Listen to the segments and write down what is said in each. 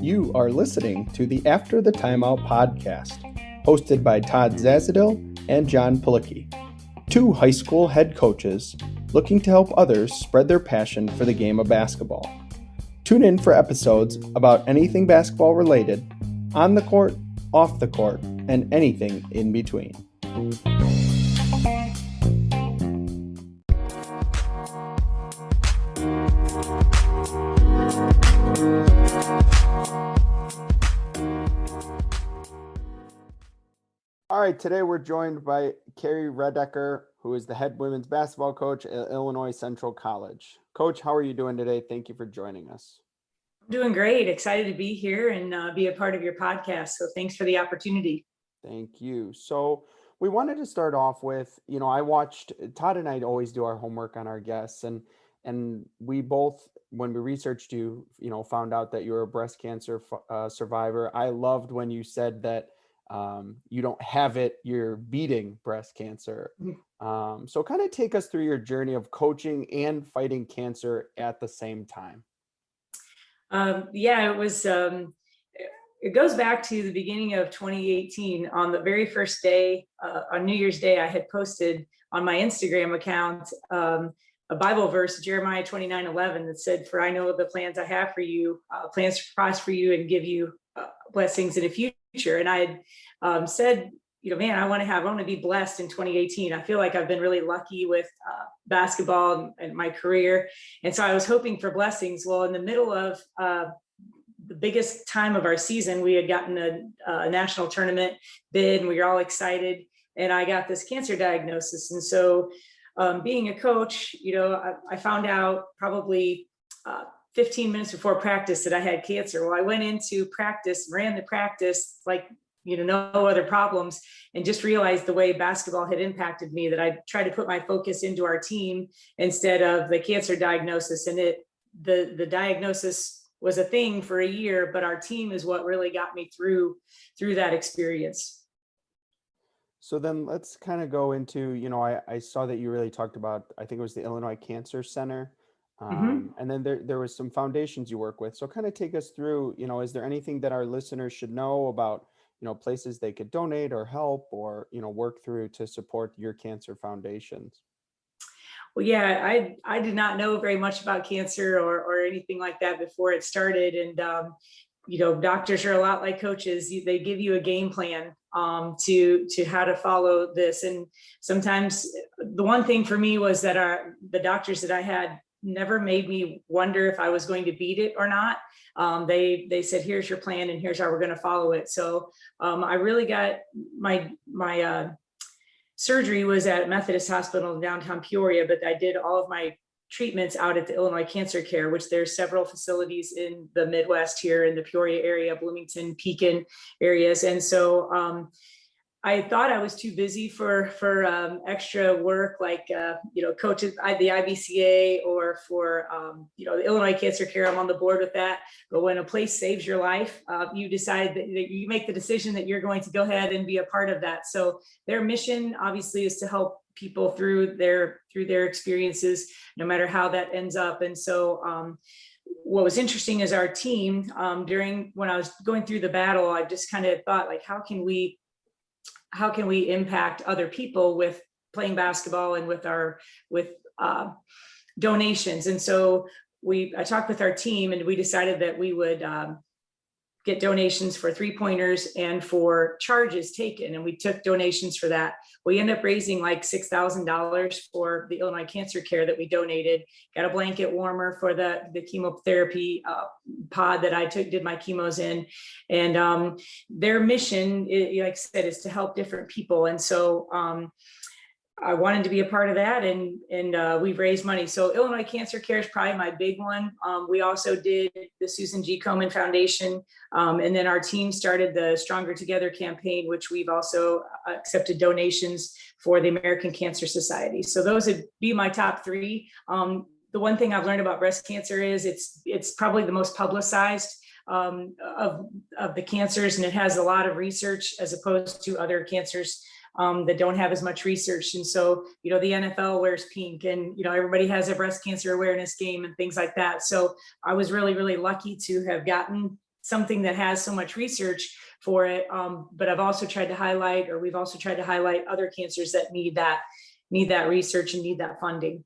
You are listening to the After the Timeout podcast, hosted by Todd Zazadil and Jon Pilecki, two high school head coaches looking to help others spread their passion for the game of basketball. Tune in for episodes about anything basketball related, on the court, off the court, and anything in between. All right, today we're joined by Karie Redeker, who is the head women's basketball coach at Illinois Central College. Coach, how are you doing today? Thank you for joining us. I'm doing great. Excited to be here and be a part of your podcast. So thanks for the opportunity. Thank you. So we wanted to start off with, I watched, Todd and I always do our homework on our guests, and we both, when we researched you, found out that you were a breast cancer survivor. I loved when you said that you don't have it, you're beating breast cancer. So kind of take us through your journey of coaching and fighting cancer at the same time. It was, it goes back to the beginning of 2018. On the very first day, on New Year's Day, I had posted on my Instagram account a Bible verse, Jeremiah 29:11, that said, "For I know the plans I have for you, plans to prosper you and give you blessings in the future." And I had said, I want to be blessed in 2018. I feel like I've been really lucky with basketball and my career. And so I was hoping for blessings. Well, in the middle of the biggest time of our season, we had gotten a national tournament bid and we were all excited. And I got this cancer diagnosis. And so being a coach, I found out probably 15 minutes before practice that I had cancer. Well, I went into practice, ran the practice like, no other problems, and just realized the way basketball had impacted me, that I tried to put my focus into our team instead of the cancer diagnosis. And the diagnosis was a thing for a year, but our team is what really got me through that experience. So then let's kind of go into, I saw that you really talked about, I think it was the Illinois Cancer Center. And then there was some foundations you work with. So kind of take us through, is there anything that our listeners should know about, places they could donate or help or, work through to support your cancer foundations? Well, yeah, I did not know very much about cancer or anything like that before it started. And, doctors are a lot like coaches. They give you a game plan to how to follow this. And sometimes the one thing for me was that the doctors that I had never made me wonder if I was going to beat it or not. They said, "Here's your plan and here's how we're going to follow it." So I really got my surgery was at Methodist Hospital in downtown Peoria, but I did all of my treatments out at the Illinois Cancer Care, which there's several facilities in the Midwest here in the Peoria area, Bloomington, Pekin areas. And so I thought I was too busy for extra work, like, coaches, the IBCA or for, the Illinois Cancer Care. I'm on the board with that. But when a place saves your life, you decide that you make the decision that you're going to go ahead and be a part of that. So their mission obviously is to help people through their experiences, no matter how that ends up. And so what was interesting is our team, when I was going through the battle, I just kind of thought, like, how can we impact other people with playing basketball and with donations? And so I talked with our team and we decided that we would get donations for 3-pointers and for charges taken. And we took donations for that. We ended up raising like $6,000 for the Illinois Cancer Care that we donated, got a blanket warmer for the chemotherapy pod that I did my chemos in. And their mission, like I said, is to help different people. And so I wanted to be a part of that, and we've raised money. So Illinois Cancer Care is probably my big one. We also did the Susan G. Komen Foundation, and then our team started the Stronger Together campaign, which we've also accepted donations for the American Cancer Society. So those would be my top three. The one thing I've learned about breast cancer is it's probably the most publicized of the cancers, and it has a lot of research as opposed to other cancers that don't have as much research. And so, the NFL wears pink, and, everybody has a breast cancer awareness game and things like that. So I was really, really lucky to have gotten something that has so much research for it. But I've also tried to highlight, or we've also tried to highlight other cancers that need that research and need that funding.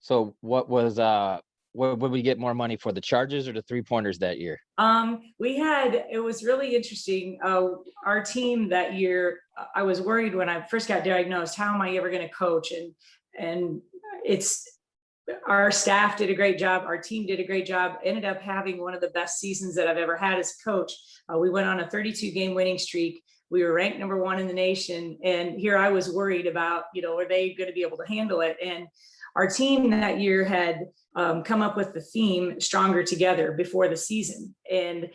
So what would we get more money for, the charges or the 3-pointers that year? It was really interesting. Our team that year, I was worried when I first got diagnosed, how am I ever going to coach? And our staff did a great job. Our team did a great job, ended up having one of the best seasons that I've ever had as a coach. We went on a 32-game winning streak. We were ranked #1 in the nation. And here I was worried about, are they going to be able to handle it? And our team that year had come up with the theme "Stronger Together" before the season. And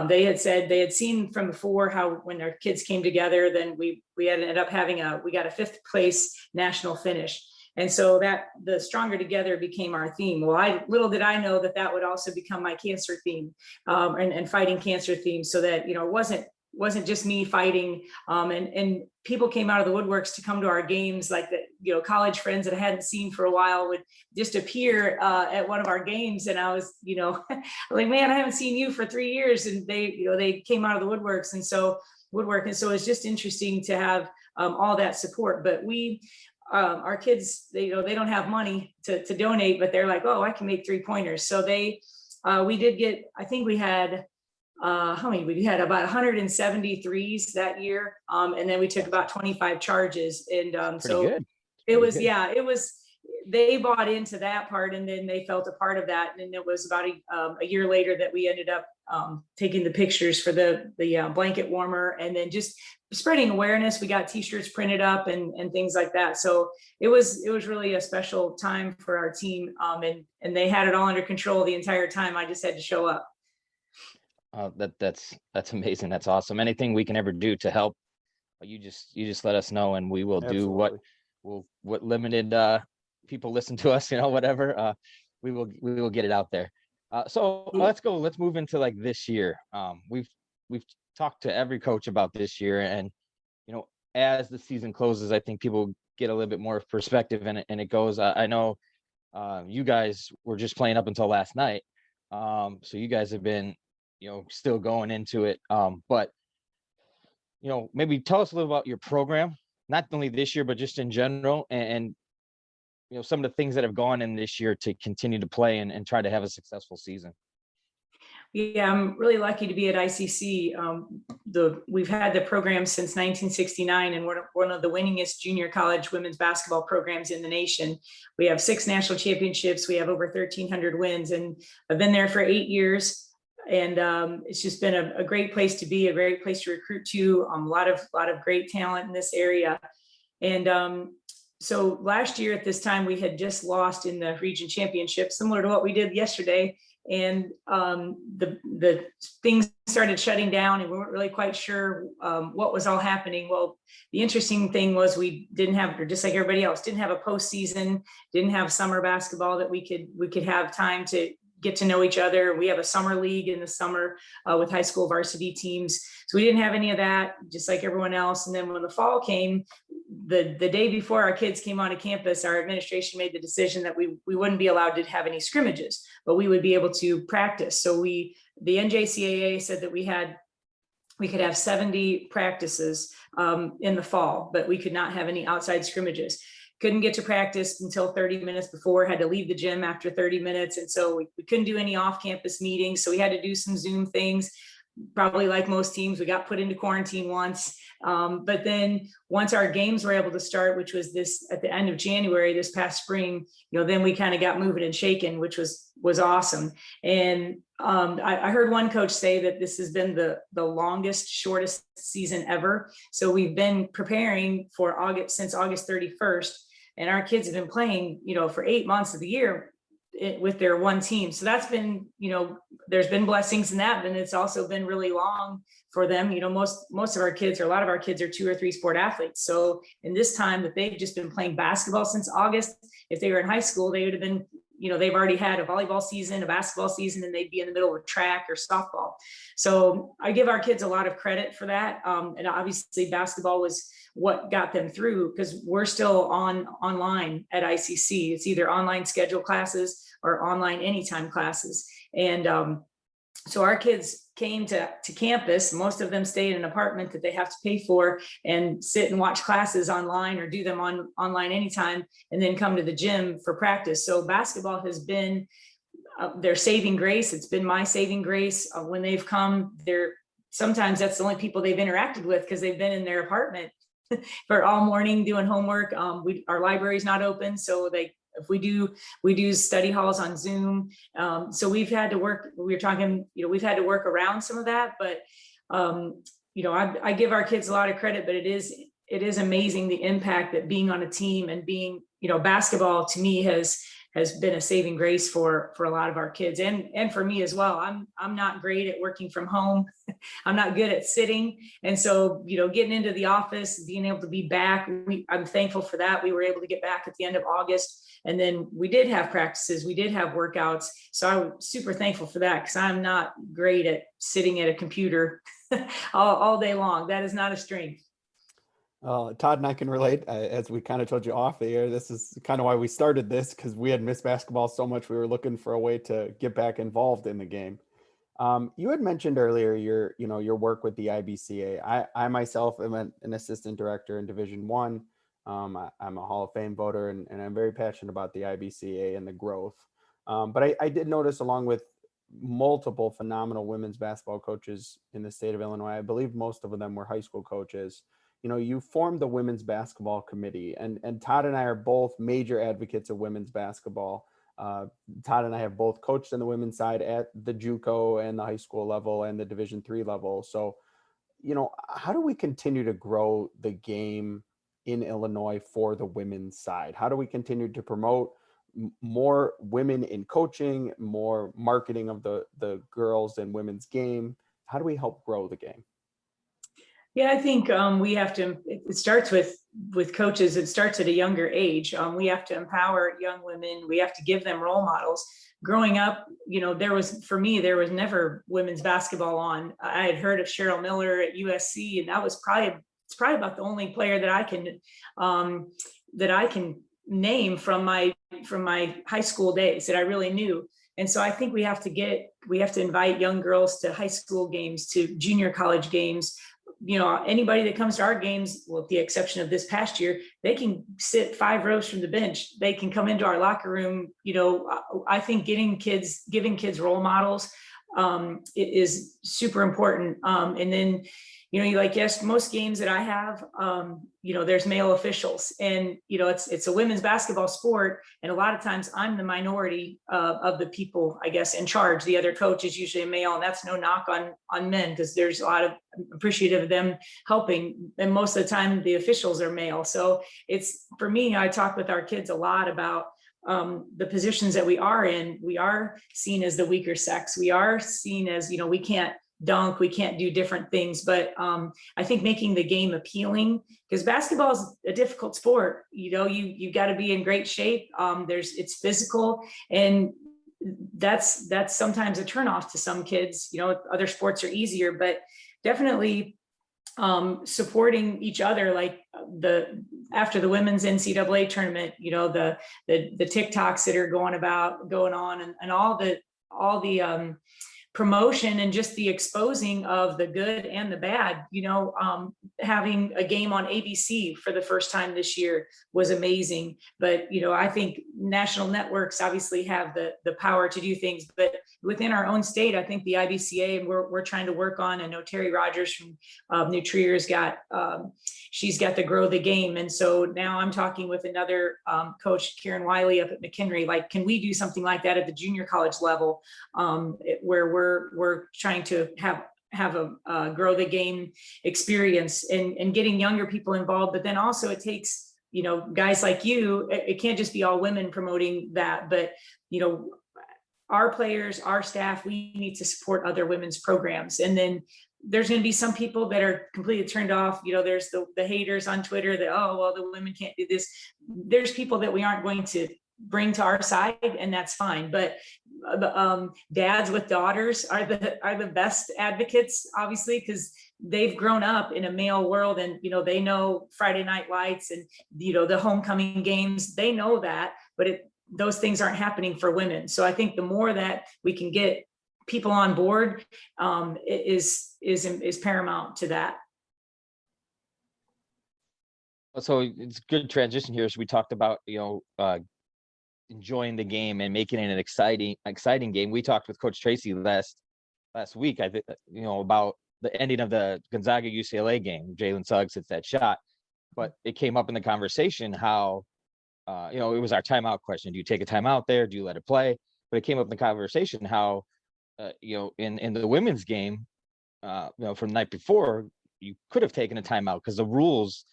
they had said, they had seen from before how when their kids came together, then we ended up we got a 5th place national finish. And so that the "Stronger Together" became our theme. Well, little did I know that would also become my cancer theme, and fighting cancer theme, so that, it wasn't just me fighting. And people came out of the woodworks to come to our games, like college friends that I hadn't seen for a while would just appear at one of our games. And I was, like, man, I haven't seen you for 3 years. And they came out of the woodworks. And so it's just interesting to have all that support. But our kids, they don't have money to donate, but they're like, oh, I can make 3-pointers. So we did get, I think we had, how many? We had about 173s that year. And then we took about 25 charges. And so good. It was, they bought into that part, and then they felt a part of that. And it was about a year later that we ended up taking the pictures for the blanket warmer, and then just spreading awareness. We got t-shirts printed up and things like that. So it was really a special time for our team. And they had it all under control the entire time. I just had to show up. That's amazing. That's awesome. Anything we can ever do to help, you just let us know, and we will do what limited people listen to us, whatever. We will get it out there. So let's move into like this year. We've talked to every coach about this year, and as the season closes, I think people get a little bit more perspective, and it goes. I know you guys were just playing up until last night, so you guys have been still going into it. But maybe tell us a little about your program, not only this year, but just in general, and some of the things that have gone in this year to continue to play and try to have a successful season. Yeah, I'm really lucky to be at ICC. We've had the program since 1969, and we're one of the winningest junior college women's basketball programs in the nation. We have 6 national championships. We have over 1,300 wins, and I've been there for 8 years. And it's just been a great place to be, a great place to recruit to. A lot of great talent in this area. And so last year at this time, we had just lost in the region championship, similar to what we did yesterday. And the things started shutting down, and we weren't really quite sure what was all happening. Well, the interesting thing was we didn't have, or just like everybody else, didn't have a postseason, didn't have summer basketball that we could have time to get to know each other. We have a summer league in the summer with high school varsity teams. So we didn't have any of that, just like everyone else. And then when the fall came, the day before our kids came onto campus, our administration made the decision that we wouldn't be allowed to have any scrimmages, but we would be able to practice. So the NJCAA said that we could have 70 practices in the fall, but we could not have any outside scrimmages. Couldn't get to practice until 30 minutes before, had to leave the gym after 30 minutes. And so we couldn't do any off-campus meetings. So we had to do some Zoom things. Probably like most teams, we got put into quarantine once. But then once our games were able to start, which was at the end of January, this past spring, then we kind of got moving and shaking, which was awesome. And I heard one coach say that this has been the longest, shortest season ever. So we've been preparing for since August 31st. And our kids have been playing, for 8 months of the year with their one team. So that's been, there's been blessings in that, and it's also been really long for them. Most of our kids, or a lot of our kids, are 2 or 3 sport athletes. So in this time that they've just been playing basketball since August, if they were in high school, they would have been, they've already had a volleyball season, a basketball season, and they'd be in the middle of track or softball. So I give our kids a lot of credit for that. And obviously basketball was what got them through, because we're still online at ICC. It's either online scheduled classes or online anytime classes. And So our kids came to campus. Most of them stay in an apartment that they have to pay for and sit and watch classes online or do them online anytime, and then come to the gym for practice. So basketball has been their saving grace. It's been my saving grace. When they've come, sometimes that's the only people they've interacted with, because they've been in their apartment for all morning doing homework. Our library's not open, so if we do study halls on Zoom. So we've had to work. We were talking, we've had to work around some of that, but I give our kids a lot of credit, but it is amazing the impact that being on a team and being, basketball to me has been a saving grace for a lot of our kids, and for me as well. I'm not great at working from home. I'm not good at sitting. And so, getting into the office, being able to be back, I'm thankful for that. We were able to get back at the end of August, and then we did have practices, we did have workouts. So I'm super thankful for that, because I'm not great at sitting at a computer all day long. That is not a strength. Todd and I can relate. As we kind of told you off the air, this is kind of why we started this, because we had missed basketball so much. We were looking for a way to get back involved in the game. You had mentioned earlier your work with the IBCA. I myself am an assistant director in Division I. I'm a Hall of Fame voter, and I'm very passionate about the IBCA and the growth. But I did notice, along with multiple phenomenal women's basketball coaches in the state of Illinois, I believe most of them were high school coaches. You formed the women's basketball committee, and Todd and I are both major advocates of women's basketball. Todd and I have both coached on the women's side at the JUCO and the high school level and the Division III level. So, how do we continue to grow the game in Illinois for the women's side? How do we continue to promote more women in coaching, more marketing of the girls and women's game? How do we help grow the game? Yeah, I think we have to. It starts with coaches. It starts at a younger age. We have to empower young women. We have to give them role models. Growing up, there was never women's basketball on. I had heard of Cheryl Miller at USC, and it's probably about the only player that I can name from my high school days that I really knew. And so I think we have to invite young girls to high school games, to junior college games. Anybody that comes to our games, with the exception of this past year, they can sit 5 rows from the bench. They can come into our locker room. I think giving kids role models is super important. And then, yes, most games that I have, there's male officials, and, it's a women's basketball sport. And a lot of times I'm the minority of the people, I guess, in charge. The other coach is usually a male, and that's no knock on men, because there's a lot of appreciative of them helping. And most of the time the officials are male. So for me, I talk with our kids a lot about the positions that we are in. We are seen as the weaker sex. We are seen as, we can't dunk, we can't do different things. But I think making the game appealing, because basketball is a difficult sport. You got to be in great shape. It's physical, and that's sometimes a turnoff to some kids. Other sports are easier, but definitely supporting each other, like after the women's NCAA tournament, the TikToks that are going on, and all the promotion, and just the exposing of the good and the bad. Having a game on ABC for the first time this year was amazing. But I think national networks obviously have the power to do things, but within our own state, I think the IBCA, and we're trying to work on. I know Terry Rogers from New Trier's she's got the Grow the Game. And so now I'm talking with another coach, Karen Wiley, up at McHenry. Like, can we do something like that at the junior college level, where we're trying to have a Grow the Game experience, and getting younger people involved. But then also it takes, guys like you. It can't just be all women promoting that, but our players, our staff, we need to support other women's programs. And then there's going to be some people that are completely turned off. There's the haters on Twitter that, oh, well, the women can't do this. There's people that we aren't going to bring to our side, and that's fine. But dads with daughters are the best advocates, obviously, because they've grown up in a male world, and they know Friday Night Lights and the homecoming games. They know that, but those things aren't happening for women. So I think the more that we can get people on board is paramount to that. So it's good transition here. So we talked about, enjoying the game and making it an exciting game. We talked with Coach Tracy last week, I think, about the ending of the Gonzaga UCLA game. Jalen Suggs hits that shot, but it came up in the conversation how, it was our timeout question. Do you take a timeout there? Do you let it play? But it came up in the conversation how, in the women's game, from the night before, you could have taken a timeout because the rules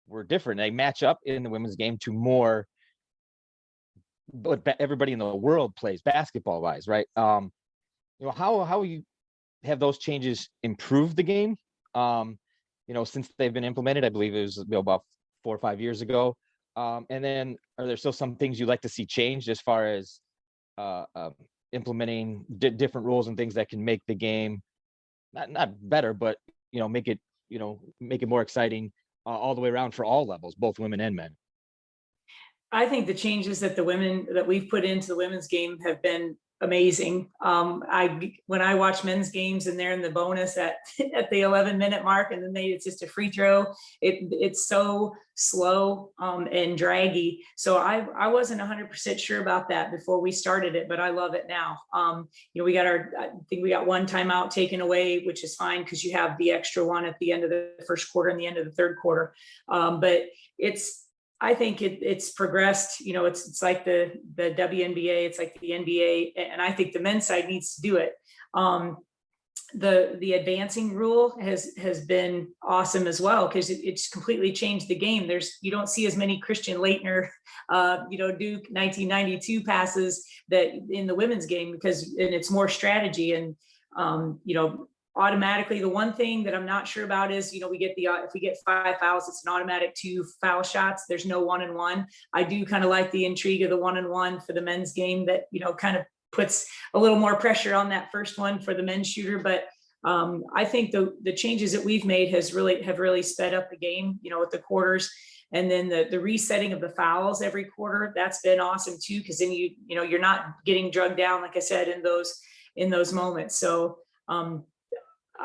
were different. They match up in the women's game to more what everybody in the world plays basketball wise, right? How you have those changes improved the game? Since they've been implemented, I believe it was about 4 or 5 years ago. And then are there still some things you'd like to see changed as far as implementing different rules and things that can make the game not better, but make it more exciting all the way around for all levels, both women and men? I think the changes that we've put into the women's game have been amazing. When I watch men's games and they're in the bonus at the 11-minute mark, and then it's just a free throw, it's so slow and draggy. So I wasn't 100% sure about that before we started it, but I love it now. I think we got one timeout taken away, which is fine because you have the extra one at the end of the first quarter and the end of the third quarter. But I think it's progressed. It's like the WNBA, it's like the NBA, and I think the men's side needs to do it. The advancing rule has been awesome as well because it's completely changed the game. You don't see as many Christian Laettner, Duke 1992 passes that in the women's game and it's more strategy and automatically. The one thing that I'm not sure about is, we get if we get 5 fouls, it's an automatic 2 foul shots. There's no 1-and-1. I do kind of like the intrigue of the 1-and-1 for the men's game that, kind of puts a little more pressure on that first one for the men's shooter. But I think the changes that we've made have really sped up the game, with the quarters. And then the resetting of the fouls every quarter, that's been awesome too. Cause then you're not getting drugged down, like I said, in those moments. So,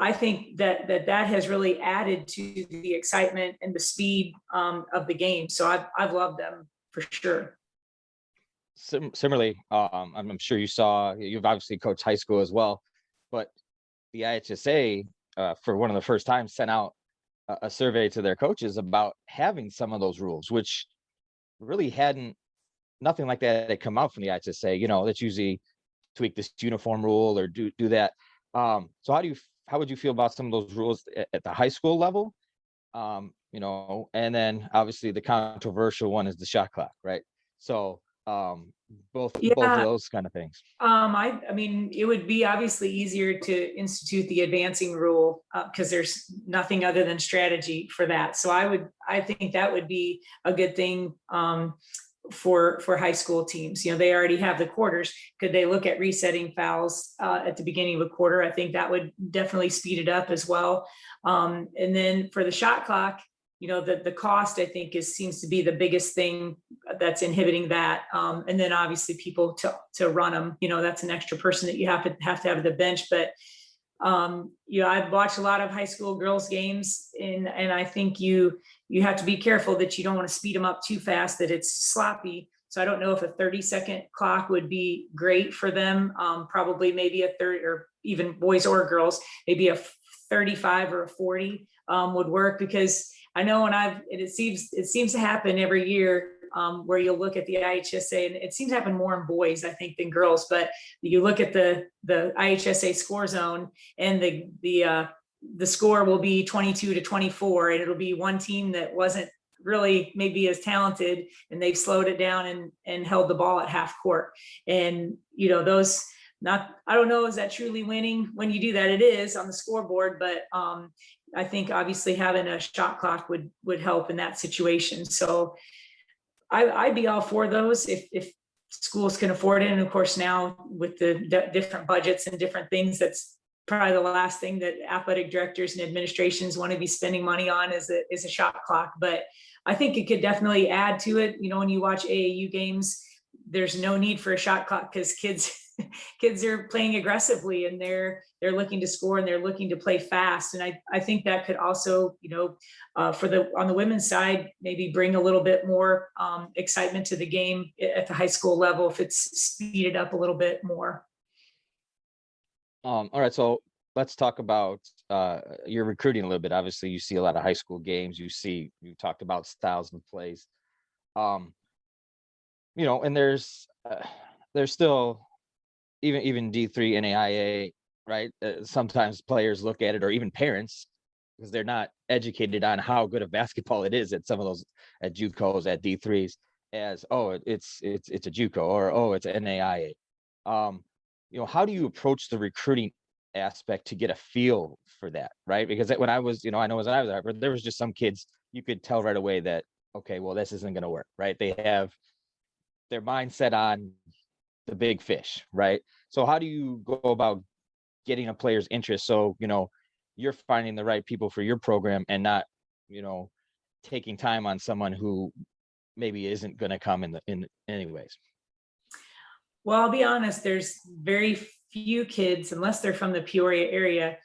I think that has really added to the excitement and the speed of the game. So I've loved them for sure. Similarly, I'm sure you've obviously coached high school as well, but the IHSA for one of the first times sent out a survey to their coaches about having some of those rules, which really nothing like that had come out from the IHSA. That's usually tweak this uniform rule or do that. So how would you feel about some of those rules at the high school level? And then obviously the controversial one is the shot clock, right? So both of those kind of things. I mean, it would be obviously easier to institute the advancing rule because there's nothing other than strategy for that. So I think that would be a good thing for high school teams. They already have the quarters. Could they look at resetting fouls at the beginning of a quarter? I think that would definitely speed it up as well. And then for the shot clock, the cost, I think, seems to be the biggest thing that's inhibiting that. And then obviously people to run them, that's an extra person that you have to have at the bench. But I've watched a lot of high school girls games and I think you have to be careful that you don't want to speed them up too fast, that it's sloppy. So I don't know if a 30-second clock would be great for them. Probably maybe a 30, or even boys or girls, maybe a 35 or a 40 would work, because I know it seems to happen every year where you'll look at the IHSA, and it seems to happen more in boys, I think, than girls. But you look at the IHSA score zone, and the score will be 22-24, and it'll be one team that wasn't really maybe as talented, and they've slowed it down and held the ball at half court. And those, I don't know, is that truly winning when you do that? It is on the scoreboard, but I think obviously having a shot clock would help in that situation. So I'd be all for those if schools can afford it. And of course, now with the different budgets and different things, that's probably the last thing that athletic directors and administrations want to be spending money on is a shot clock. But I think it could definitely add to it. When you watch AAU games, there's no need for a shot clock because kids kids are playing aggressively, and they're looking to score, and they're looking to play fast. And I think that could also, on the women's side, maybe bring a little bit more excitement to the game at the high school level if it's speeded up a little bit more. All right, so let's talk about your recruiting a little bit. Obviously, you see a lot of high school games. You talked about styles of plays. And there's still even D3 NAIA, right? Sometimes players look at it, or even parents, because they're not educated on how good of basketball it is at some of those, at JUCOs, at D3s, as, oh, it's a JUCO, or, oh, it's NAIA. How do you approach the recruiting aspect to get a feel for that, right? Because when I was, I know when I was there was just some kids you could tell right away that, okay, well, this isn't going to work, right? They have their mindset on the big fish, right? So how do you go about getting a player's interest, so you're finding the right people for your program, and not taking time on someone who maybe isn't going to come in anyways? Well, I'll be honest, there's very few kids, unless they're from the Peoria area,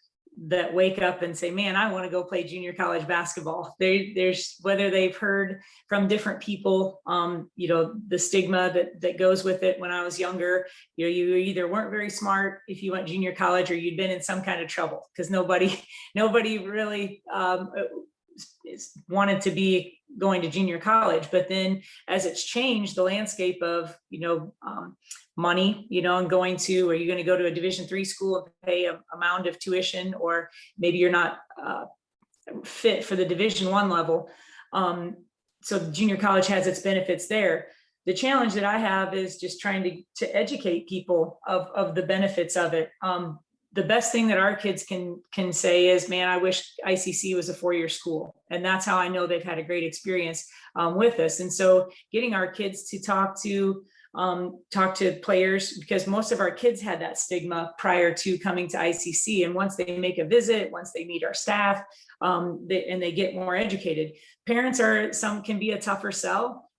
that wake up and say, man, I want to go play junior college basketball. There's, whether they've heard from different people, the stigma that goes with it. When I was younger, you either weren't very smart if you went junior college, or you'd been in some kind of trouble, because nobody really wanted to be going to junior college. But then, as it's changed, the landscape of money, and going to, are you going to go to a Division III school and pay a mound of tuition, or maybe you're not fit for the Division I level. So junior college has its benefits there. The challenge that I have is just trying to educate people of the benefits of it. The best thing that our kids can say is, man, I wish ICC was a 4-year school. And that's how I know they've had a great experience with us. And so getting our kids to talk to players, because most of our kids had that stigma prior to coming to ICC. And once they make a visit, once they meet our staff, and they get more educated, parents can be a tougher sell.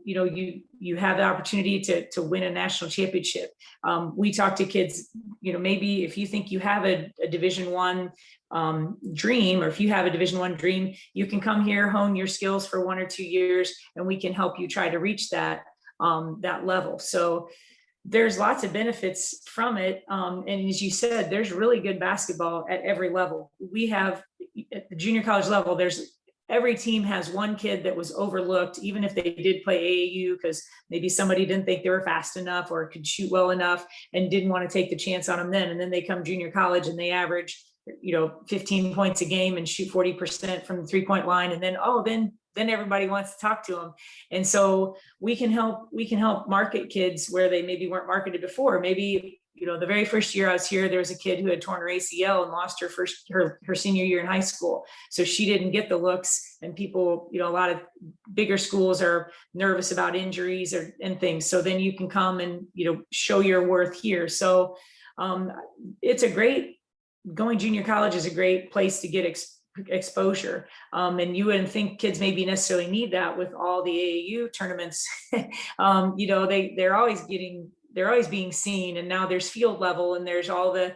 You have the opportunity to win a national championship. We talk to kids, maybe if you think you have a Division I dream, or if you have a Division I dream, you can come here, hone your skills for 1 or 2 years, and we can help you try to reach that level. So there's lots of benefits from it. And as you said, there's really good basketball at every level. We have, at the junior college level, every team has one kid that was overlooked, even if they did play AAU, because maybe somebody didn't think they were fast enough or could shoot well enough and didn't want to take the chance on them then. And then they come junior college and they average, 15 points a game and shoot 40% from the 3-point line. And then everybody wants to talk to them. And so we can help market kids where they maybe weren't marketed before. Maybe, the very first year I was here, there was a kid who had torn her ACL and lost her senior year in high school. So she didn't get the looks, and people, a lot of bigger schools are nervous about injuries and things. So then you can come and, show your worth here. So going junior college is a great place to get exposure. And you wouldn't think kids maybe necessarily need that with all the AAU tournaments. They're always being seen, and now there's field level, and there's all the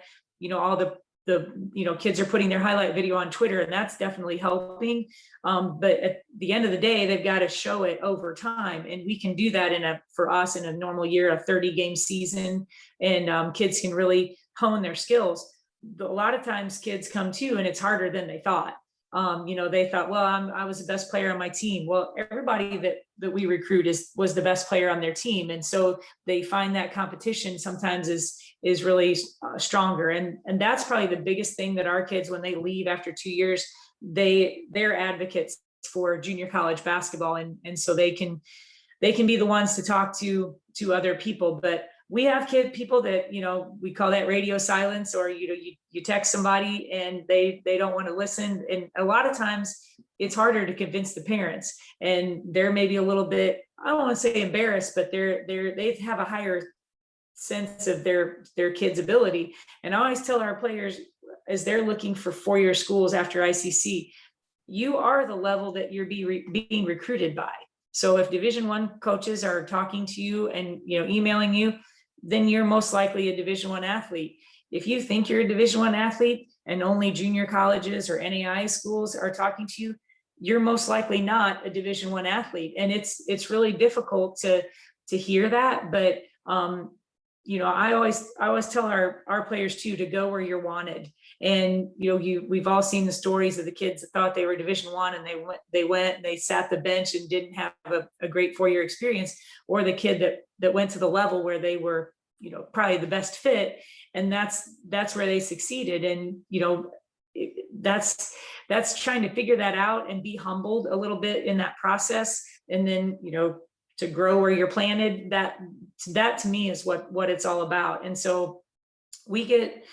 kids are putting their highlight video on Twitter, and that's definitely helping. But at the end of the day, they've got to show it over time. And we can do that for us in a normal year, a 30-game season, and kids can really hone their skills. A lot of times kids come to, and it's harder than they thought. They thought, well, I was the best player on my team. Well, everybody that we recruit was the best player on their team. And so they find that competition sometimes is really stronger. And that's probably the biggest thing that our kids, when they leave after 2 years, they're advocates for junior college basketball. And so they can be the ones to talk to other people. But we have people that, we call that radio silence, or, you text somebody and they don't want to listen. And a lot of times it's harder to convince the parents, and they're maybe a little bit, I don't want to say embarrassed, but they have a higher sense of their kids' ability. And I always tell our players, as they're looking for 4-year schools after ICC, you are the level that you're being recruited by. So if Division I coaches are talking to you and, emailing you, then you're most likely a Division I athlete. If you think you're a Division I athlete and only junior colleges or NAI schools are talking to you, you're most likely not a Division I athlete. And it's really difficult to hear that. But I always tell our players too, to go where you're wanted. And we've all seen the stories of the kids that thought they were Division I and they sat the bench and didn't have a great 4-year experience, or the kid that went to the level where they were probably the best fit, and that's where they succeeded. And that's trying to figure that out and be humbled a little bit in that process, and then to grow where you're planted. That to me is what it's all about. And so we get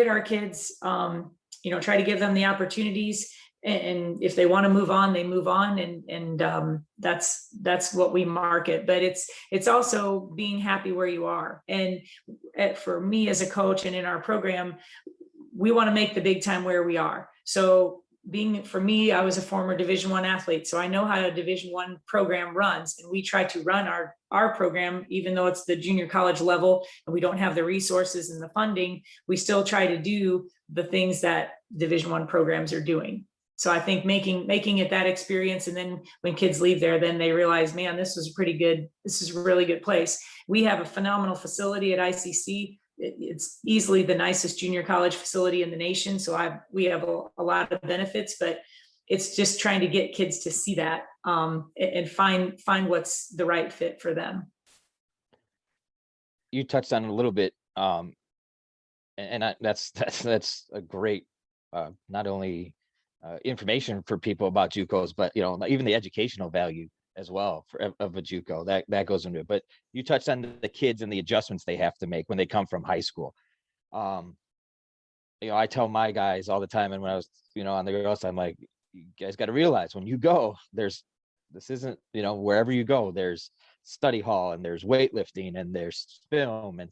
our kids, try to give them the opportunities, and if they want to move on, they move on, and that's what we market. But it's also being happy where you are. And for me as a coach and in our program, we want to make the big time where we are. So for me, I was a former Division I athlete, so I know how a Division I program runs, and we try to run our program, even though it's the junior college level and we don't have the resources and the funding, we still try to do the things that Division I programs are doing. So I think making it that experience, and then when kids leave there, then they realize, man, this is a really good place. We have a phenomenal facility at ICC. It's easily the nicest junior college facility in the nation. So we have a lot of benefits, but it's just trying to get kids to see that, and find what's the right fit for them. You touched on it a little bit, that's a great, not only information for people about JUCOs, but even the educational value as well of a JUCO that goes into it. But you touched on the kids and the adjustments they have to make when they come from high school. I tell my guys all the time, and when I was on the girls' side, I'm like, you guys got to realize when you go, this isn't wherever you go, there's study hall and there's weightlifting and there's film, and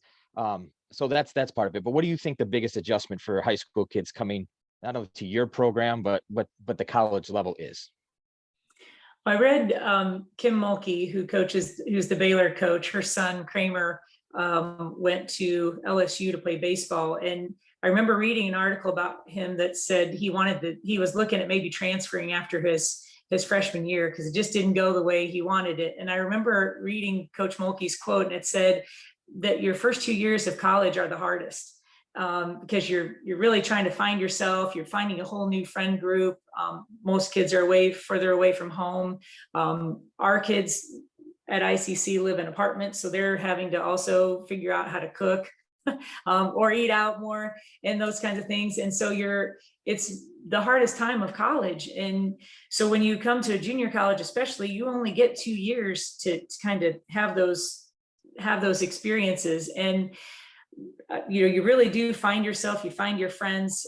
so that's part of it. But what do you think the biggest adjustment for high school kids coming not only to your program but the college level is? I read Kim Mulkey, who's the Baylor coach. Her son Kramer went to LSU to play baseball, and I remember reading an article about him that said he was looking at maybe transferring after his freshman year because it just didn't go the way he wanted it. And I remember reading Coach Mulkey's quote, and it said that your first 2 years of college are the hardest. Because you're really trying to find yourself, you're finding a whole new friend group. Most kids are further away from home. Our kids at ICC live in apartments, so they're having to also figure out how to cook or eat out more and those kinds of things. And so it's the hardest time of college. And so when you come to a junior college, especially, you only get 2 years to kind of have those experiences. And you really do find yourself, you find your friends,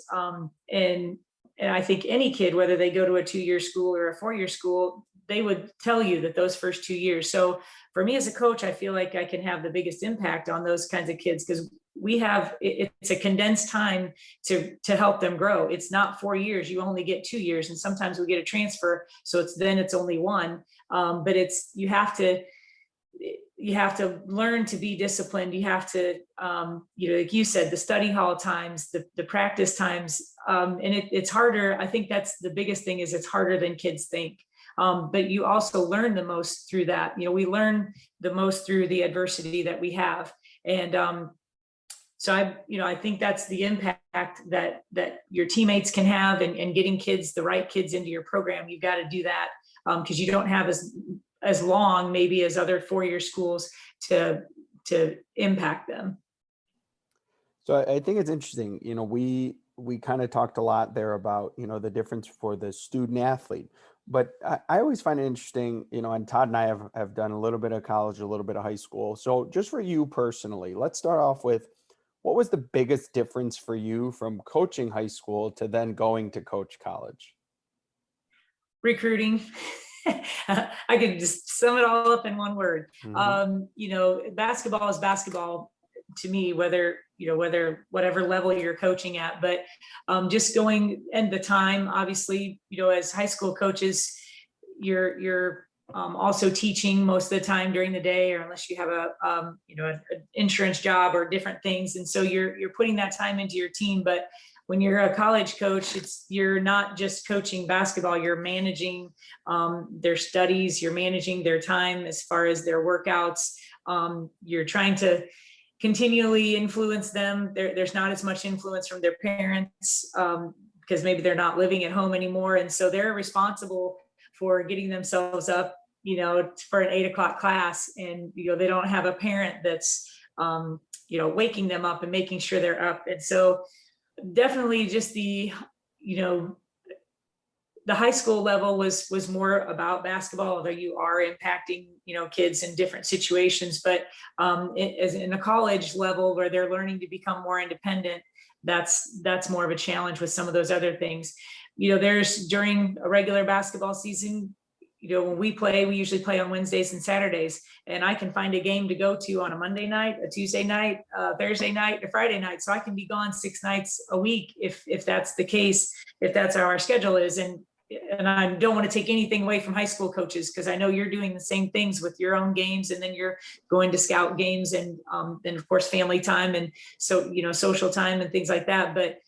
and I think any kid, whether they go to a 2-year school or a 4-year school, they would tell you that those first 2 years. So for me as a coach, I feel like I can have the biggest impact on those kinds of kids because it's a condensed time to help them grow. It's not 4 years, you only get 2 years, and sometimes we get a transfer, so it's only one. But you have to learn to be disciplined. You have to, like you said, the study hall times, the practice times, and it's harder. I think that's the biggest thing, is it's harder than kids think. But you also learn the most through that. We learn the most through the adversity that we have. And so I think that's the impact that your teammates can have, and getting the right kids into your program. You've got to do that because you don't have as long maybe as other 4-year schools to impact them. So I think it's interesting, we kind of talked a lot there about, the difference for the student athlete, but I always find it interesting, and Todd and I have done a little bit of college, a little bit of high school. So just for you personally, let's start off with, what was the biggest difference for you from coaching high school to then going to coach college? Recruiting. I could just sum it all up in one word. Mm-hmm. Basketball is basketball to me, whatever level you're coaching at, but just going, and the time, obviously, as high school coaches, you're also teaching most of the time during the day, or unless you have an insurance job or different things. And so you're putting that time into your team. But when you're a college coach, you're not just coaching basketball, you're managing their studies, you're managing their time as far as their workouts. You're trying to continually influence them. There's not as much influence from their parents because maybe they're not living at home anymore. And so they're responsible for getting themselves up, for an 8 o'clock class. And, they don't have a parent that's, waking them up and making sure they're up. And so definitely just the high school level was more about basketball, although you are impacting, kids in different situations. But as in a college level where they're learning to become more independent, that's more of a challenge with some of those other things. There's during a regular basketball season, when we usually play on Wednesdays and Saturdays, and I can find a game to go to on a Monday night, a Tuesday night, a Thursday night, a Friday night. So I can be gone 6 nights a week if that's the case, if that's how our schedule is. And I don't want to take anything away from high school coaches, because I know you're doing the same things with your own games, and then you're going to scout games, and of course family time, and so social time and things like that. But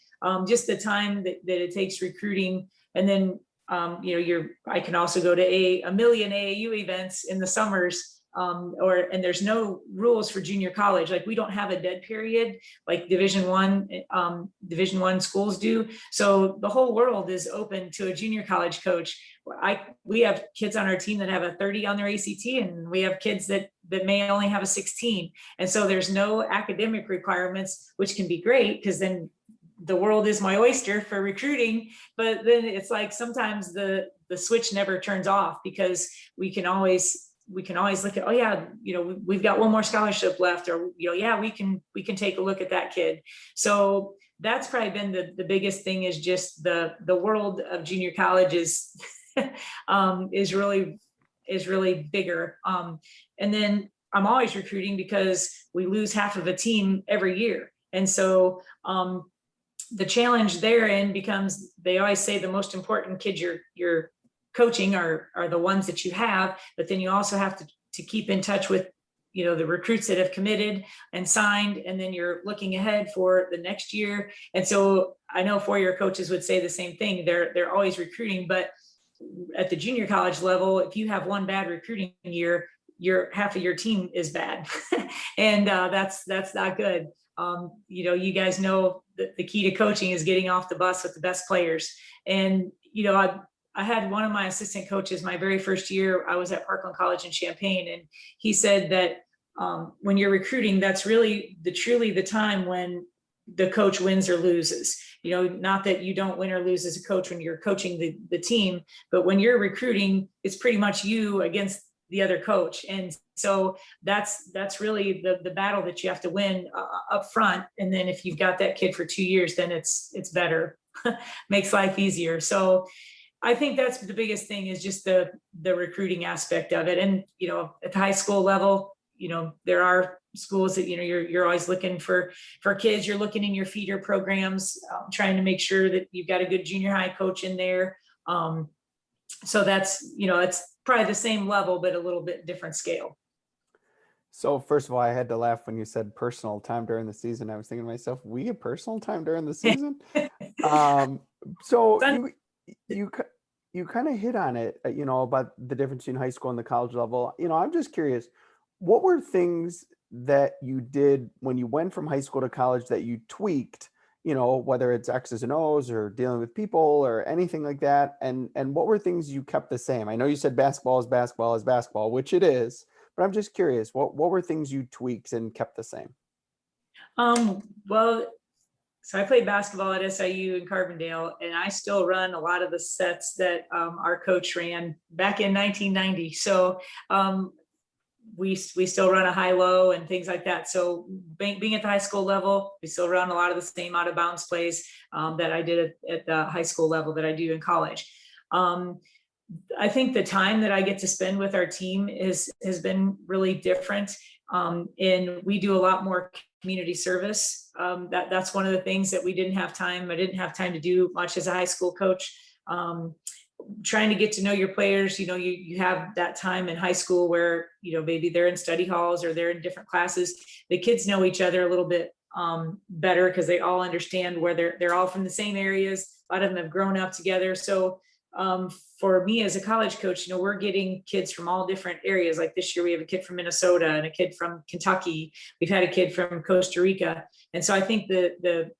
just the time that it takes recruiting, and then I can also go to a million AAU events in the summers. And there's no rules for junior college. Like, we don't have a dead period like Division I schools do. So the whole world is open to a junior college coach. We have kids on our team that have a 30 on their ACT, and we have kids that may only have a 16. And so there's no academic requirements, which can be great, because then the world is my oyster for recruiting. But then it's like sometimes the switch never turns off, because we can always look at, oh yeah, we've got one more scholarship left, or yeah, we can take a look at that kid. So that's probably been the biggest thing, is just the world of junior college is really bigger. And then I'm always recruiting, because we lose half of a team every year. And so the challenge therein becomes, they always say the most important kids you're coaching are the ones that you have, but then you also have to keep in touch with the recruits that have committed and signed, and then you're looking ahead for the next year. And so I know 4-year coaches would say the same thing. They're always recruiting, but at the junior college level, if you have one bad recruiting year, half of your team is bad. And that's not good. You guys know that the key to coaching is getting off the bus with the best players. And I had one of my assistant coaches my very first year. I was at Parkland College in Champaign, and he said that when you're recruiting, that's really truly the time when the coach wins or loses. Not that you don't win or lose as a coach when you're coaching the team, but when you're recruiting, it's pretty much you against the other coach. And so that's really the battle that you have to win up front. And then if you've got that kid for 2 years, then it's better, makes life easier. So I think that's the biggest thing, is just the recruiting aspect of it. And, at the high school level, there are schools that, you're always looking for kids. You're looking in your feeder programs, trying to make sure that you've got a good junior high coach in there. So that's, it's probably the same level, but a little bit different scale. So first of all, I had to laugh when you said personal time during the season. I was thinking to myself, we get personal time during the season? So you kind of hit on it, about the difference between high school and the college level. I'm just curious, what were things that you did when you went from high school to college that you tweaked, whether it's X's and O's or dealing with people or anything like that? And what were things you kept the same? I know you said basketball is basketball, which it is, but I'm just curious, what were things you tweaked and kept the same? Well, so I played basketball at SIU in Carbondale, and I still run a lot of the sets that our coach ran back in 1990. So we still run a high-low and things like that. So being at the high school level, we still run a lot of the same out of bounds plays that I did at the high school level that I do in college. I think the time that I get to spend with our team has been really different. And we do a lot more community service. That's one of the things that I didn't have time to do much as a high school coach. trying to get to know your players. You have that time in high school where, maybe they're in study halls or they're in different classes. The kids know each other a little bit better because they all understand where they're all from the same areas. A lot of them have grown up together. So for me as a college coach, we're getting kids from all different areas. Like this year, we have a kid from Minnesota and a kid from Kentucky. We've had a kid from Costa Rica. And so I think the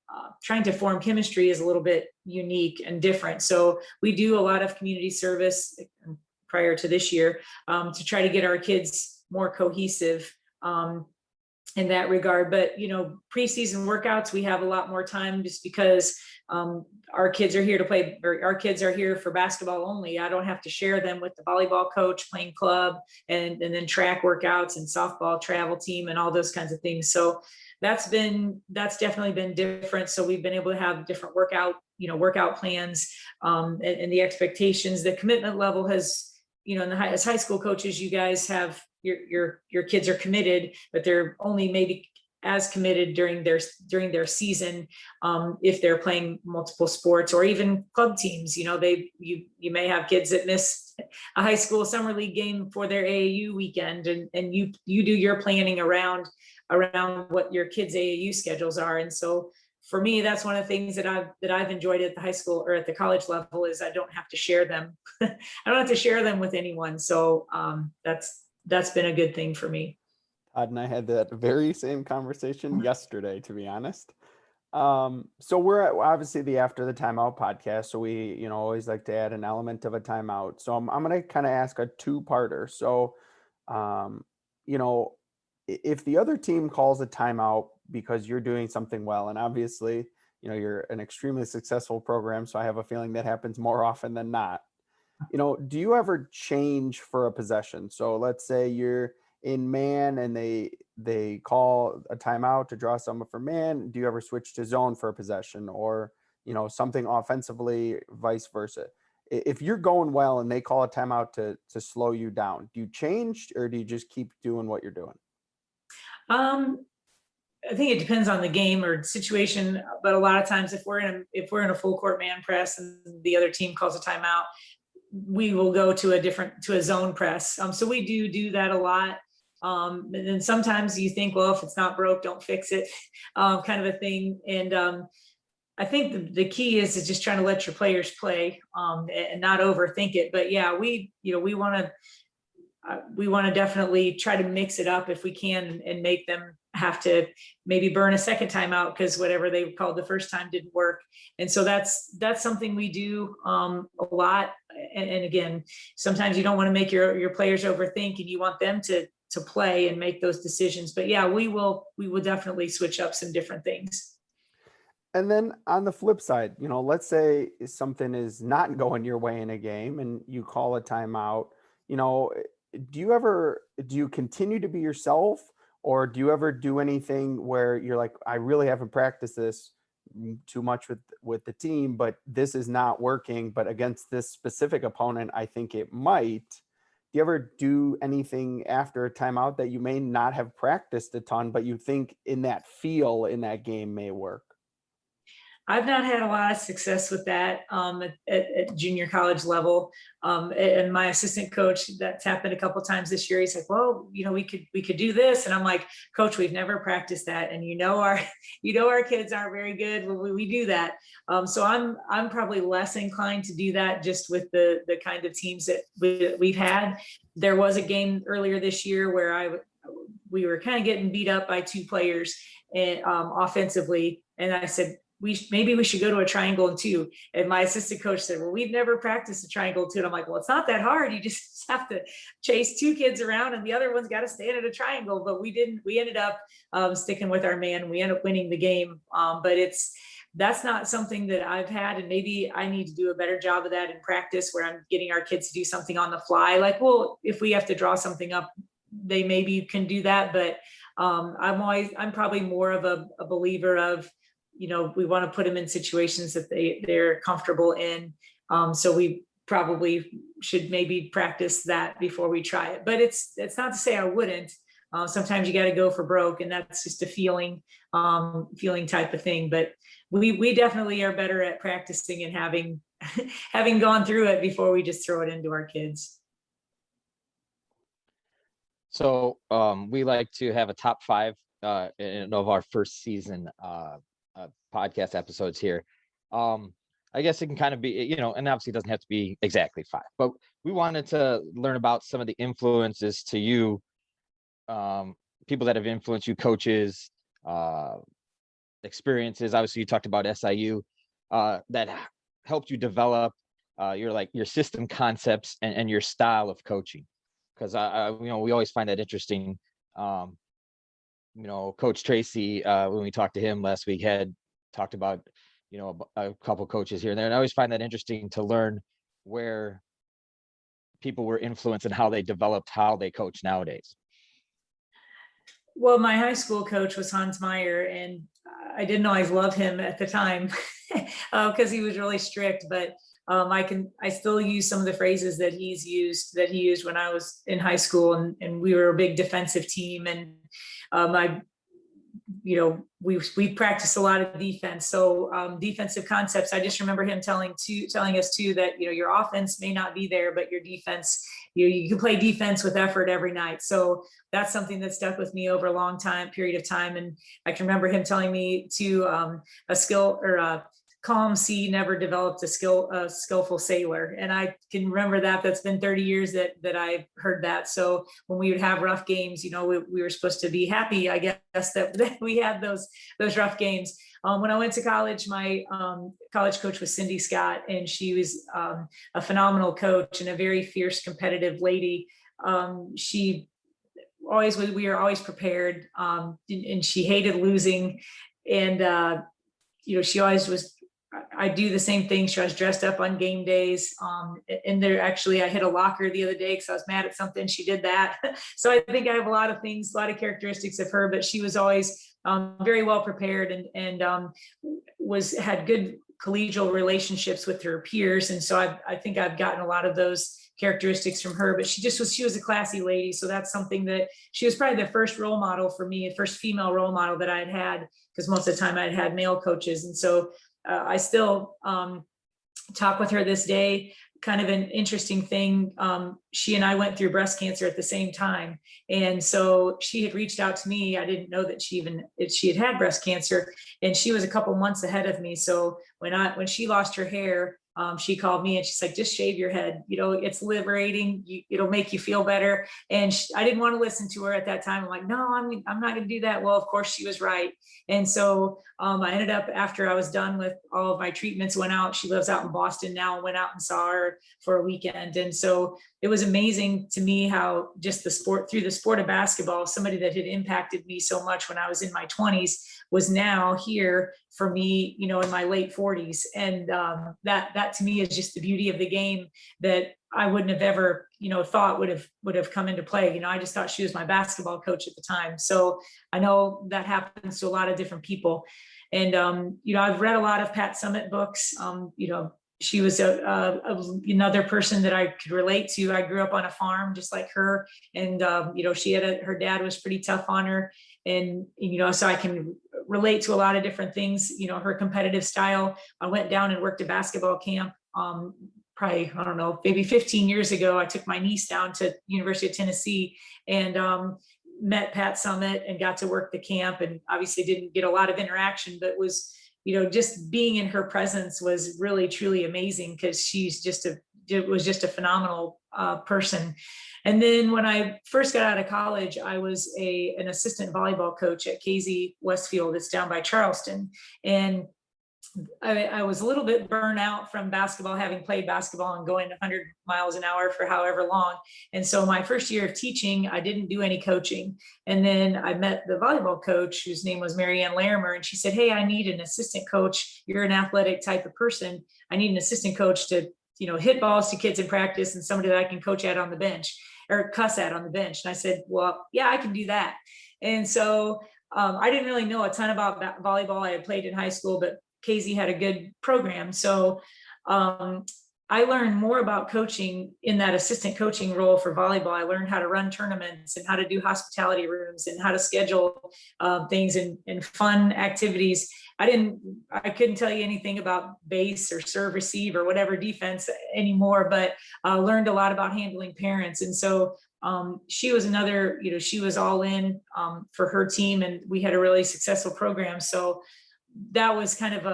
trying to form chemistry is a little bit unique and different. So we do a lot of community service prior to this year to try to get our kids more cohesive in that regard. But, preseason workouts, we have a lot more time just because our kids are here to play, or our kids are here for basketball only. I don't have to share them with the volleyball coach, playing club, and then track workouts and softball travel team and all those kinds of things. So that's definitely been different. So we've been able to have different workout plans and the expectations. The commitment level has, as high school coaches, you guys have your kids are committed, but they're only maybe as committed during their season if they're playing multiple sports or even club teams. You may have kids that miss a high school summer league game for their AAU weekend, and you do your planning around what your kids' AAU schedules are. And so for me, that's one of the things that I've enjoyed at the high school or at the college level is I don't have to share them. I don't have to share them with anyone. So that's been a good thing for me. Todd and I had that very same conversation yesterday, to be honest. So we're obviously the After the Timeout podcast. So we, always like to add an element of a timeout. So I'm going to kind of ask a two-parter. So, if the other team calls a timeout because you're doing something well, and obviously, you're an extremely successful program, so I have a feeling that happens more often than not. Do you ever change for a possession? So let's say you're in man and they call a timeout to draw someone for man. Do you ever switch to zone for a possession, or something offensively, vice versa? If you're going well and they call a timeout to slow you down, do you change or do you just keep doing what you're doing? I think it depends on the game or situation, but a lot of times if we're in a full court man press and the other team calls a timeout, we will go to a zone press. So we do that a lot. And then sometimes you think, well, if it's not broke, don't fix it, kind of a thing. And I think the key is just trying to let your players play and not overthink it. But yeah, we want to definitely try to mix it up if we can and make them have to maybe burn a second time out because whatever they called the first time didn't work. And so that's something we do a lot. And again, sometimes you don't want to make your players overthink and you want them to play and make those decisions. But yeah, we will definitely switch up some different things. And then on the flip side, let's say something is not going your way in a game and you call a timeout, do you continue to be yourself, or do you ever do anything where you're like, I really haven't practiced this too much with the team, but this is not working, but against this specific opponent, I think it might. Do you ever do anything after a timeout that you may not have practiced a ton, but you think in that feel in that game may work? I've not had a lot of success with that at junior college level. And my assistant coach, that's happened a couple of times this year. He's like, well, we could do this. And I'm like, Coach, we've never practiced that. And our kids aren't very good when we do that. So I'm probably less inclined to do that just with the kind of teams that we've had. There was a game earlier this year where we were kind of getting beat up by two players and offensively. And I said, maybe we should go to a triangle and two. And my assistant coach said, well, we've never practiced a triangle and two. And I'm like, well, it's not that hard. You just have to chase two kids around and the other one's got to stand at a triangle. But we ended up sticking with our man. We ended up winning the game. But that's not something that I've had. And maybe I need to do a better job of that in practice where I'm getting our kids to do something on the fly. Like, well, if we have to draw something up, they maybe can do that. But I'm probably more of a believer of, we want to put them in situations that they're comfortable in. So we probably should maybe practice that before we try it. But it's not to say I wouldn't. Sometimes you got to go for broke, and that's just a feeling type of thing. But we definitely are better at practicing and having having gone through it before we just throw it into our kids. So we like to have a top 5 of our first season podcast episodes here. I guess it can kind of be, and obviously it doesn't have to be exactly 5, but we wanted to learn about some of the influences to you, people that have influenced you, coaches, experiences. Obviously you talked about SIU that helped you develop your system concepts and your style of coaching. Because we always find that interesting. Coach Tracy, when we talked to him last week, had talked about a couple coaches here and there, and I always find that interesting to learn where people were influenced and how they developed how they coach nowadays. Well, my high school coach was Hans Meyer, and I didn't always love him at the time because he was really strict, but I still use some of the phrases that he used when I was in high school, and we were a big defensive team, and we practiced a lot of defense. So defensive concepts, I just remember him telling us too that, your offense may not be there, but your defense, you can play defense with effort every night. So that's something that stuck with me over a long period of time. And I can remember him telling me to a skill or a calm sea never developed a skillful sailor. And I can remember that's been 30 years that I've heard that. So when we would have rough games, we were supposed to be happy, I guess, that we had those rough games. When I went to college, my college coach was Cindy Scott, and she was a phenomenal coach and a very fierce, competitive lady. We were always prepared, and she hated losing. And she always was. I do the same thing. She was dressed up on game days. And there, actually, I hit a locker the other day because I was mad at something. She did that. So I think I have a lot of characteristics of her, but she was always very well prepared and had good collegial relationships with her peers. And so I think I've gotten a lot of those characteristics from her, but she was a classy lady. So that's something that she was probably the first role model for me, the first female role model that I'd had, because most of the time I'd had male coaches. And so I still talk with her this day. Kind of an interesting thing. She and I went through breast cancer at the same time. And so she had reached out to me. I didn't know that she had breast cancer, and she was a couple months ahead of me. So when she lost her hair, she called me and she's like, just shave your head. It's liberating. It'll make you feel better. And I didn't want to listen to her at that time. I'm like, no, I'm not going to do that. Well, of course she was right. And so I ended up, after I was done with all of my treatments, went out. She lives out in Boston now, went out and saw her for a weekend. And so it was amazing to me how just through the sport of basketball, somebody that had impacted me so much when I was in my 20s was now here for me, in my late 40s. And that to me is just the beauty of the game that I wouldn't have ever, thought would have come into play. I just thought she was my basketball coach at the time. So I know that happens to a lot of different people. And, I've read a lot of Pat Summitt books. She was another person that I could relate to. I grew up on a farm just like her. And, her dad was pretty tough on her. And, so I can relate to a lot of different things, her competitive style. I went down and worked a basketball camp, probably, I don't know, maybe 15 years ago. I took my niece down to University of Tennessee and met Pat Summitt and got to work the camp, and obviously didn't get a lot of interaction, but was, just being in her presence was really, truly amazing, because she's was just a phenomenal person. And then when I first got out of college, I was an assistant volleyball coach at KZ Westfield. It's down by Charleston. And I was a little bit burnt out from basketball, having played basketball and going 100 miles an hour for however long. And so my first year of teaching, I didn't do any coaching. And then I met the volleyball coach, whose name was Marianne Larimer. And she said, hey, I need an assistant coach. You're an athletic type of person. I need an assistant coach to, hit balls to kids in practice, and somebody that I can coach at on the bench or cuss at on the bench. And I said, well, yeah, I can do that. And so I didn't really know a ton about volleyball. I had played in high school, but KZ had a good program. So I learned more about coaching in that assistant coaching role for volleyball. I learned how to run tournaments and how to do hospitality rooms and how to schedule things and fun activities. I couldn't tell you anything about base or serve receive or whatever defense anymore, but learned a lot about handling parents. And so she was another, she was all in for her team, and we had a really successful program. So that was kind of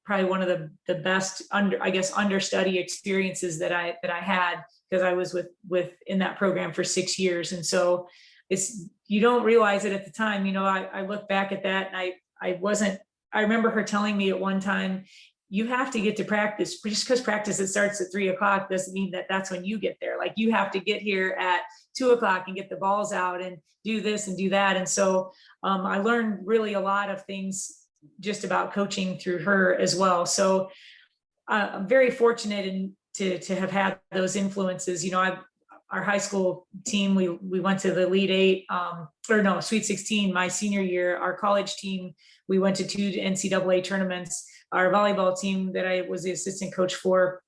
probably one of the best understudy experiences that I had, because I was with in that program for 6 years. And so you don't realize it at the time. I look back at that, and I remember her telling me at one time, you have to get to practice. Just because practice it starts at 3:00 doesn't mean that that's when you get there. Like, you have to get here at 2:00 and get the balls out and do this and do that. And so I learned really a lot of things just about coaching through her as well. So I'm very fortunate to have had those influences. Our high school team, we went to the Elite Eight, Sweet 16 my senior year. Our college team, we went to 2 NCAA tournaments. Our volleyball team that I was the assistant coach for,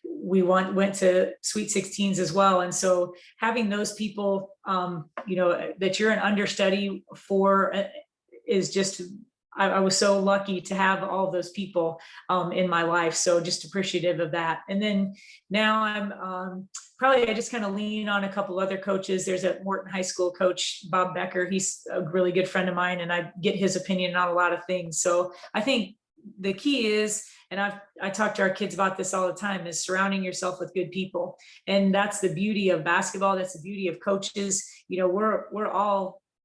we went to Sweet 16s as well. And so having those people, that you're an understudy for, is just, I was so lucky to have all of those people in my life. So just appreciative of that. And then now I'm I just kind of lean on a couple other coaches. There's a Morton High School coach, Bob Becker. He's a really good friend of mine, and I get his opinion on a lot of things. So I think the key is, and I talk to our kids about this all the time, is surrounding yourself with good people. And that's the beauty of basketball. That's the beauty of coaches.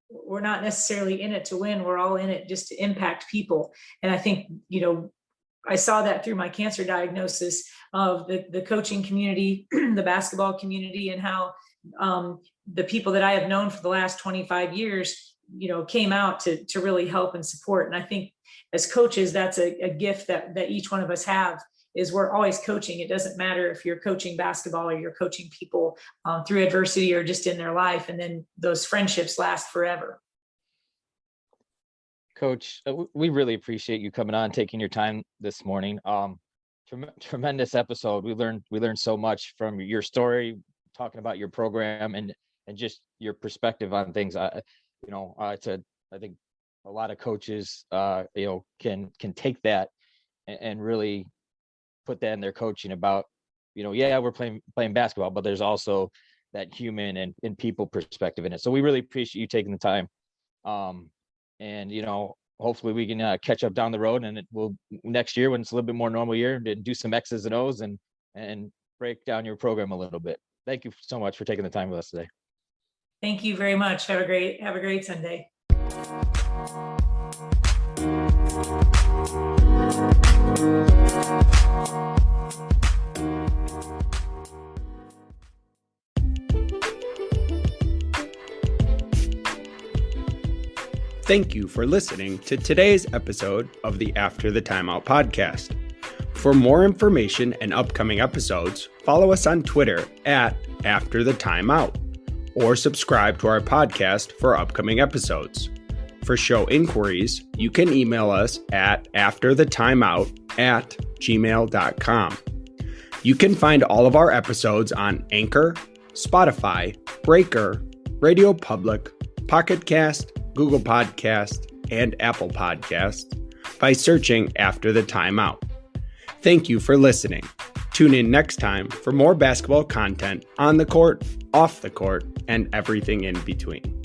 We're not necessarily in it to win. We're all in it just to impact people. And I think, I saw that through my cancer diagnosis of the coaching community, the basketball community, and how the people that I have known for the last 25 years, came out to really help and support. And I think as coaches, that's a gift that each one of us have, is we're always coaching. It doesn't matter if you're coaching basketball or you're coaching people through adversity or just in their life. And then those friendships last forever. Coach, we really appreciate you coming on, taking your time this morning. Tremendous episode. We learned so much from your story, talking about your program and just your perspective on things. I think a lot of coaches, can take that and really put that in their coaching about, we're playing basketball, but there's also that human and people perspective in it. So we really appreciate you taking the time. And hopefully we can catch up down the road, and it will next year when it's a little bit more normal year, to do some X's and O's and break down your program a little bit. Thank you so much for taking the time with us today. Thank you very much. Have a great Sunday. Thank you for listening to today's episode of the After the Timeout podcast. For more information and upcoming episodes, follow us on Twitter at After the Timeout, or subscribe to our podcast for upcoming episodes. For show inquiries, you can email us at afterthetimeout@gmail.com. You can find all of our episodes on Anchor, Spotify, Breaker, Radio Public, Pocket Cast, Google Podcast, and Apple Podcast by searching After the Timeout. Thank you for listening. Tune in next time for more basketball content on the court, off the court, and everything in between.